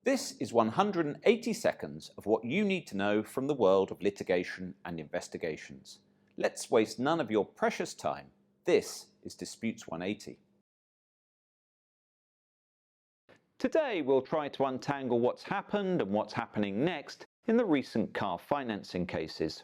This is 180 seconds of what you need to know from the world of litigation and investigations. Let's waste none of your precious time. This is Disputes 180. Today we'll try to untangle what's happened and what's happening next in the recent car financing cases.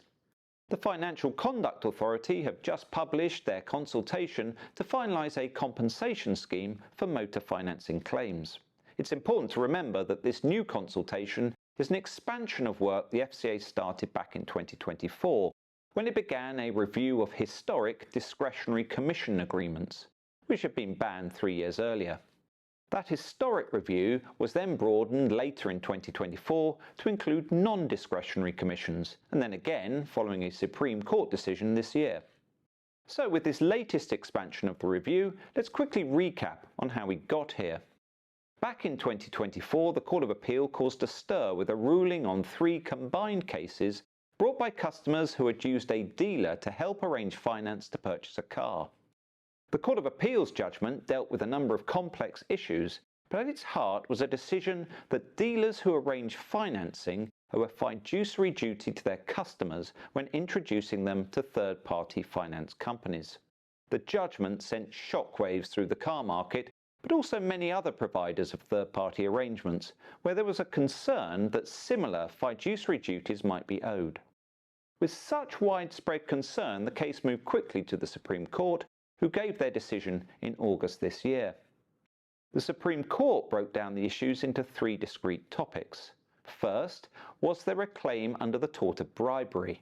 The Financial Conduct Authority have just published their consultation to finalise a compensation scheme for motor financing claims. It's important to remember that this new consultation is an expansion of work the FCA started back in 2024, when it began a review of historic discretionary commission agreements, which had been banned 3 years earlier. That historic review was then broadened later in 2024 to include non-discretionary commissions, and then again following a Supreme Court decision this year. So with this latest expansion of the review, let's quickly recap on how we got here. Back in 2024, the Court of Appeal caused a stir with a ruling on 3 combined cases brought by customers who had used a dealer to help arrange finance to purchase a car. The Court of Appeal's judgment dealt with a number of complex issues, but at its heart was a decision that dealers who arrange financing owe a fiduciary duty to their customers when introducing them to third-party finance companies. The judgment sent shockwaves through the car market, but also many other providers of third-party arrangements, where there was a concern that similar fiduciary duties might be owed. With such widespread concern, the case moved quickly to the Supreme Court, who gave their decision in August this year. The Supreme Court broke down the issues into 3 discrete topics. First, was there a claim under the tort of bribery?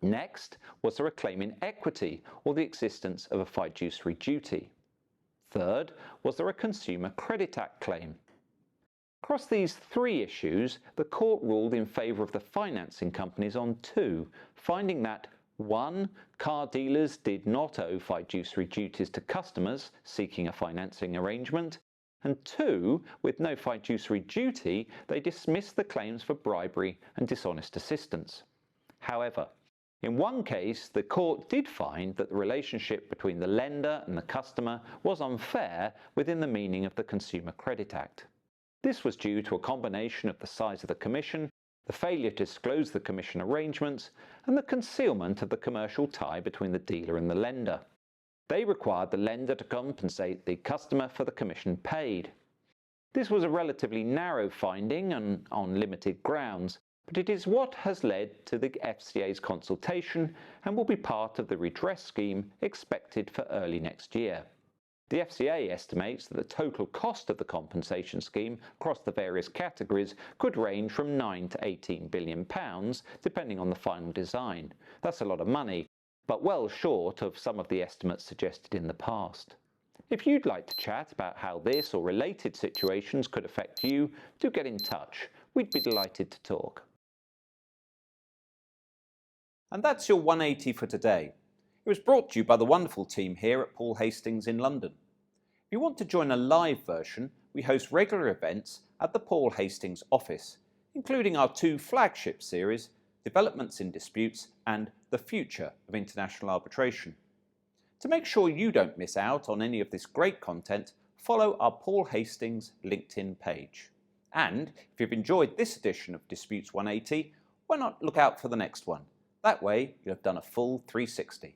Next, was there a claim in equity or the existence of a fiduciary duty? Third, was there a Consumer Credit Act claim? Across these 3 issues, the court ruled in favour of the financing companies on 2, finding that 1. Car dealers did not owe fiduciary duties to customers seeking a financing arrangement, and 2. With no fiduciary duty, they dismissed the claims for bribery and dishonest assistance. However, in one case, the court did find that the relationship between the lender and the customer was unfair within the meaning of the Consumer Credit Act. This was due to a combination of the size of the commission, the failure to disclose the commission arrangements, and the concealment of the commercial tie between the dealer and the lender. They required the lender to compensate the customer for the commission paid. This was a relatively narrow finding and on limited grounds, but it is what has led to the FCA's consultation and will be part of the redress scheme expected for early next year. The FCA estimates that the total cost of the compensation scheme across the various categories could range from £9 to £18 billion, depending on the final design. That's a lot of money, but well short of some of the estimates suggested in the past. If you'd like to chat about how this or related situations could affect you, do get in touch. We'd be delighted to talk. And that's your 180 for today. It was brought to you by the wonderful team here at Paul Hastings in London. If you want to join a live version, we host regular events at the Paul Hastings office, including our 2 flagship series, Developments in Disputes and The Future of International Arbitration. To make sure you don't miss out on any of this great content, follow our Paul Hastings LinkedIn page. And if you've enjoyed this edition of Disputes 180, why not look out for the next one? That way, you'll have done a full 360.